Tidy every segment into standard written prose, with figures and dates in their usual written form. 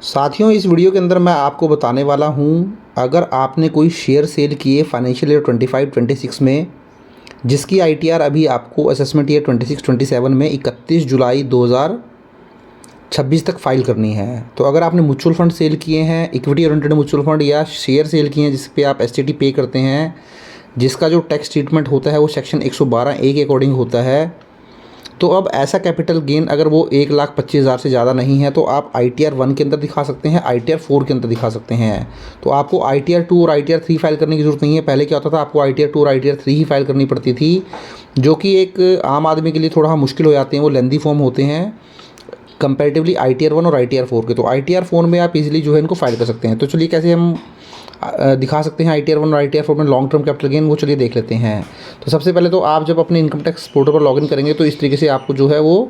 साथियों, इस वीडियो के अंदर मैं आपको बताने वाला हूँ, अगर आपने कोई शेयर सेल किए फाइनेंशियल ईयर 25-26 में, जिसकी आईटीआर अभी आपको असेसमेंट ईयर 26-27 में 31 जुलाई 2026 तक फाइल करनी है। तो अगर आपने म्यूचुअल फंड सेल किए हैं, इक्विटी ओरिएंटेड म्यूचुअल फंड या शेयर सेल किए हैं जिस पे आप एसटीटी पे करते हैं, जिसका जो टैक्स ट्रीटमेंट होता है वो सेक्शन 112A के अकॉर्डिंग होता है। तो अब ऐसा कैपिटल गेन अगर वो 1,25,000 से ज़्यादा नहीं है तो आप ITR 1 के अंदर दिखा सकते हैं, ITR 4 के अंदर दिखा सकते हैं। तो आपको ITR 2 और ITR 3 फाइल करने की ज़रूरत नहीं है। पहले क्या होता था, आपको ITR 2 और ITR 3 ही फाइल करनी पड़ती थी, जो कि एक आम आदमी के लिए थोड़ा मुश्किल हो जाते हैं। वो लेंदी फॉर्म होते हैं कंपैरेटिवली ITR 1 और ITR 4 के। तो ITR 4 में आप इजीली जो है इनको फाइल कर सकते हैं। तो चलिए कैसे हम दिखा सकते हैं ITR 1 और ITR 4 में लॉन्ग टर्म कैपिटल गेन, वो चलिए देख लेते हैं। तो सबसे पहले तो आप जब अपने इनकम टैक्स पोर्टल पर लॉगिन करेंगे तो इस तरीके से आपको जो है वो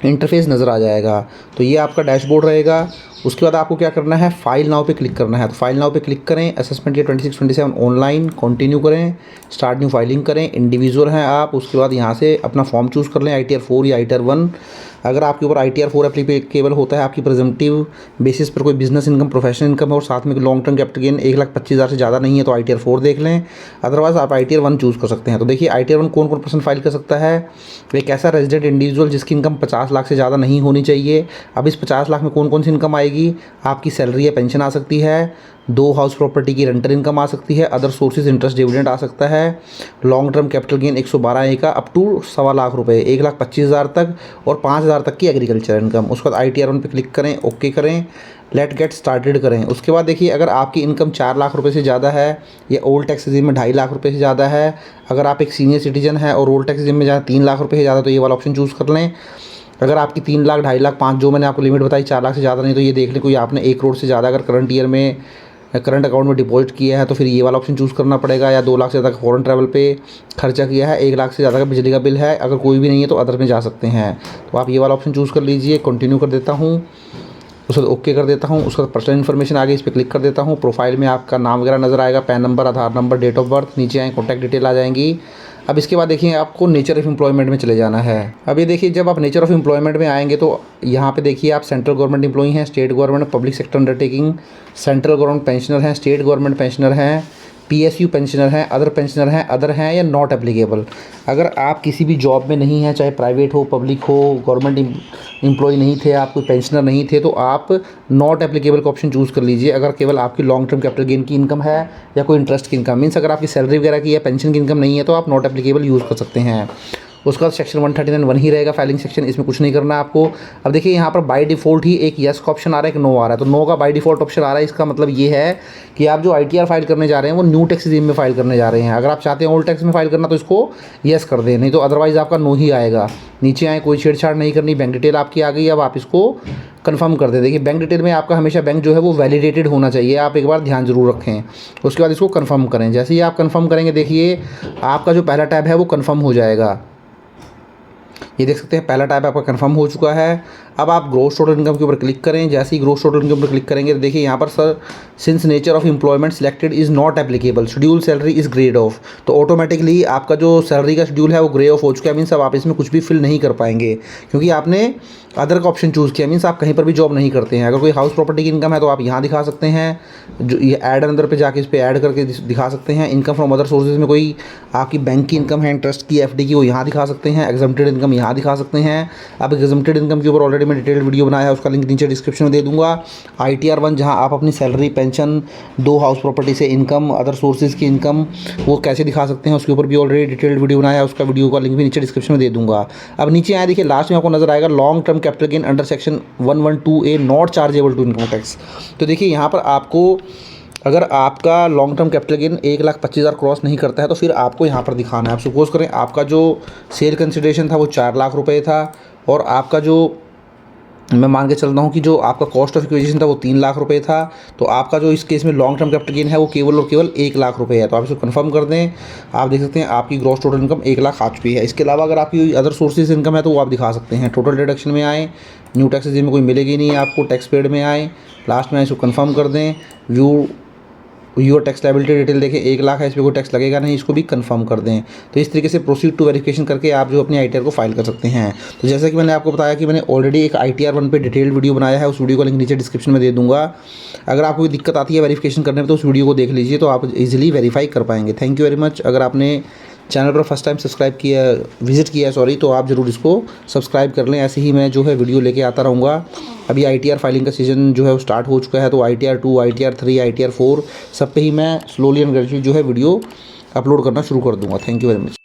इंटरफेस नज़र आ जाएगा। तो ये आपका डैशबोर्ड रहेगा। उसके बाद आपको क्या करना है, फाइल नाउ पे क्लिक करना है। तो फाइल नाउ पे क्लिक करें, असेसमेंट ईयर 26-27 ऑनलाइन कंटिन्यू करें, स्टार्ट न्यू फाइलिंग करें। इंडिविजुअल हैं आप, उसके बाद यहाँ से अपना फॉर्म चूज़ कर लें, ITR 4 या ITR 1। अगर आपके ऊपर ITR 4 एप्लीकेबल होता है, आपकी प्रेजेंटिव बेसिस पर कोई बिजनेस इनकम, प्रोफेशनल इनकम है और साथ में लॉन्ग टर्म कैपिटल गेन 1,25,000 से ज़्यादा नहीं है तो ITR 4 देख लें। अदरवाइज़ आप ITR 1 चूज़ कर सकते हैं। तो देखिए ITR 1 कौन कौन पर्सन फाइल कर सकता है। एक ऐसा रेजिडेंट इंडिविजुअल जिसकी इनकम 50 लाख से ज़्यादा नहीं होनी चाहिए। अब इस 50 लाख में कौन कौन सी इनकम आएगी, आपकी सैलरी या पेंशन आ सकती है, 2 हाउस प्रॉपर्टी की रेंटल इनकम आ सकती है, अदर सोर्सेज इंटरेस्ट डिविडेंड आ सकता है, long term capital gain 112A का अप टू 1.25 लाख रुपये, 1,25,000 तक और 5,000 तक की एग्रीकल्चर इनकम। उसके बाद ITR 1 पे क्लिक करें, ओके करें, लेट गेट स्टार्टेड करें। उसके बाद देखिए अगर आपकी इनकम 4 लाख रुपए से ज़्यादा है या ओल्ड टैक्स रिजीम में 2.5 लाख रुपए से ज़्यादा है, अगर आप एक सीनियर सिटीजन है और ओल्ड टैक्स रिजीम में ज़्यादा 3 लाख रुपए से ज़्यादा, तो ये वाला ऑप्शन चूज़ कर लें। अगर आपकी 3 लाख, 2.5 लाख, 5 जो मैंने आपको लिमिट बताई, 4 लाख से ज़्यादा नहीं, तो ये देख लें कोई आपने 1 करोड़ से ज़्यादा अगर करंट ईयर में करंट अकाउंट में डिपॉजिट किया है तो फिर ये वाला ऑप्शन चूज़ करना पड़ेगा। या 2 लाख से ज़्यादा फॉरेन ट्रैवल पे खर्चा किया है, 1 लाख से ज़्यादा का बिजली का बिल है, अगर कोई भी नहीं है तो अदर में जा सकते हैं। तो आप ये वाला ऑप्शन चूज़ कर लीजिए। कंटिन्यू कर देता हूँ, उसके बाद ओके कर देता हूँ। उसके बाद पर्सनल इन्फॉर्मेशन आ गई, इस पर क्लिक कर देता हूँ। प्रोफाइल में आपका नाम वगैरह नज़र आएगा, PAN number, Aadhaar number, date of birth, नीचे आए कॉन्टैक्ट डिटेल आ जाएंगी। अब इसके बाद देखिए आपको नेचर ऑफ एम्प्लॉयमेंट में चले जाना है। अब ये देखिए जब आप नेचर ऑफ एम्प्लॉयमेंट में आएंगे तो यहाँ पे देखिए आप सेंट्रल गवर्नमेंट एम्प्लॉई हैं, state government, public sector undertaking, central government pensioner हैं, स्टेट गवर्नमेंट पेंशनर हैं, PSU पेंशनर हैं, अदर हैं या नॉट एप्लीकेबल। अगर आप किसी भी जॉब में नहीं हैं, चाहे प्राइवेट हो, पब्लिक हो, गवर्नमेंट एम्प्लॉय नहीं थे, आप कोई पेंशनर नहीं थे, तो आप नॉट एप्लीकेबल का ऑप्शन चूज़ कर लीजिए। अगर केवल आपकी लॉन्ग टर्म कैपिटल गेन की इनकम है या कोई इंटरेस्ट की इनकम, मीन्स अगर आपकी सैलरी वगैरह की या पेंशन की इनकम नहीं है तो आप नॉट एप्लीकेबल यूज़ कर सकते हैं। उसका सेक्शन 139(1) ही रहेगा फाइलिंग सेक्शन, इसमें कुछ नहीं करना है आपको। अब देखिए यहाँ पर बाय डिफ़ॉल्ट ही एक येस का ऑप्शन आ रहा है, एक नो आ रहा है। तो नो का बाय डिफ़ॉल्ट ऑप्शन आ रहा है, इसका मतलब ये है कि आप जो ITR फाइल करने जा रहे हैं वो न्यू टैक्स रिजीम में फाइल करने जा रहे हैं। अगर आप चाहते हैं ओल्ड टैक्स में फाइल करना तो इसको येस कर दें, नहीं तो अदरवाइज़ आपका नो ही आएगा। नीचे आए, कोई छेड़छाड़ नहीं करनी, बैंक डिटेल आपकी आ गई। अब आप इसको कन्फर्म कर दें। देखिए बैंक डिटेल में आपका हमेशा बैंक जो है वो वैलिडेटेड होना चाहिए, आप एक बार ध्यान जरूर रखें। उसके बाद इसको कन्फर्म करें। जैसे ही आप कन्फर्म करेंगे देखिए आपका जो पहला टैब है वो कन्फर्म हो जाएगा। ये देख सकते हैं पहला टाइप आपका कंफर्म हो चुका है। अब आप ग्रॉस टोटल इनकम के ऊपर क्लिक करें। जैसे ही ग्रॉस टोटल इनकम पर क्लिक करेंगे तो देखिए यहाँ पर sir since nature of employment selected is not applicable, schedule salary is grade of. तो ऑटोमेटिकली आपका जो सैलरी का शेड्यूल है वो ग्रे ऑफ हो चुका है। मीन्स अब आप इसमें कुछ भी फिल नहीं कर पाएंगे क्योंकि आपने अदर का ऑप्शन चूज़ किया। मीन्स आप कहीं पर भी जॉब नहीं करते हैं। अगर कोई हाउस प्रॉपर्टी की इनकम है तो आप यहाँ दिखा सकते हैं, जो ये ऐड अंदर पे जाके इस पर ऐड करके दिखा सकते हैं। इनकम फ्रॉम अदर सोर्सेज में कोई आपकी बैंक की इनकम है, इंटरेस्ट की, FD की, वो यहाँ दिखा सकते हैं। एग्जम्प्टेड इनकम यहाँ दिखा सकते हैं। अब एग्जम्प्टेड इनकम के ऊपर ऑलरेडी मैं डिटेल्ड वीडियो बनाया है, उसका लिंक नीचे डिस्क्रिप्शन में दे दूंगा। ITR 1 जहाँ आप अपनी सैलरी, पेंशन, 2 हाउस प्रॉपर्टी से इनकम, अदर सोर्सेज की इनकम वो कैसे दिखा सकते हैं उसके ऊपर भी ऑलरेडी डिटेल्ड वीडियो बनाया है, उसका वीडियो का लिंक भी नीचे डिस्क्रिप्शन में दे दूंगा। अब नीचे आए देखिए लास्ट में आपको नजर आएगा long term capital gain under section 112A not chargeable to income tax. तो देखिए यहाँ पर आपको अगर आपका long term capital gain 1,25,000 cross नहीं करता है तो फिर आपको यहाँ पर दिखाना है। आप सपोज करें आपका जो सेल कंसिडरेशन था वो 4 लाख रुपए था और आपका जो मैं मान के चल रहा हूँ कि जो आपका कॉस्ट ऑफ एक्विजिशन था वो 3 लाख रुपए था। तो आपका जो इस केस में लॉन्ग टर्म कैपिटल गेन है वो केवल और केवल 1 लाख रुपए है। तो आप इसको कंफर्म कर दें। आप देख सकते हैं आपकी ग्रॉस टोटल इनकम 1 लाख आ चुकी है। इसके अलावा अगर आपकी अदर सोर्सेज इनकम है तो वो आप दिखा सकते हैं। टोटल डिडक्शन में आए, न्यू टैक्स में कोई मिलेगी नहीं आपको, टैक्स पेड में आए, लास्ट में इसको कन्फर्म कर दें, view your tax liability detail देखें, 1 लाख है, इस पर कोई टैक्स लगेगा नहीं, इसको भी कंफर्म कर दें। तो इस तरीके से प्रोसीड टू वेरिफिकेशन करके आप जो अपनी ITR को फाइल कर सकते हैं। तो जैसा कि मैंने आपको बताया कि मैंने ऑलरेडी एक ITR 1 पे डिटेल्ड वीडियो बनाया है, उस वीडियो का लिंक नीचे डिस्क्रिप्शन में दे दूँगा। अगर आपको कोई दिक्कत आती है वेरिफिकेशन करने में तो उस वीडियो को देख लीजिए, तो आप ईजिली वेरीफाई कर पाएंगे। Thank you very much. अगर आपने चैनल पर फर्स्ट टाइम विजिट किया है सॉरी, तो आप ज़रूर इसको सब्सक्राइब कर लें। ऐसे ही मैं जो है वीडियो लेके आता रहूँगा। अभी ITR फाइलिंग का सीज़न जो है वो स्टार्ट हो चुका है, तो ITR 2, ITR 3, ITR 4 सब पे ही मैं स्लोली एंड ग्रेजुअली जो है वीडियो अपलोड करना शुरू कर दूँगा। Thank you very much.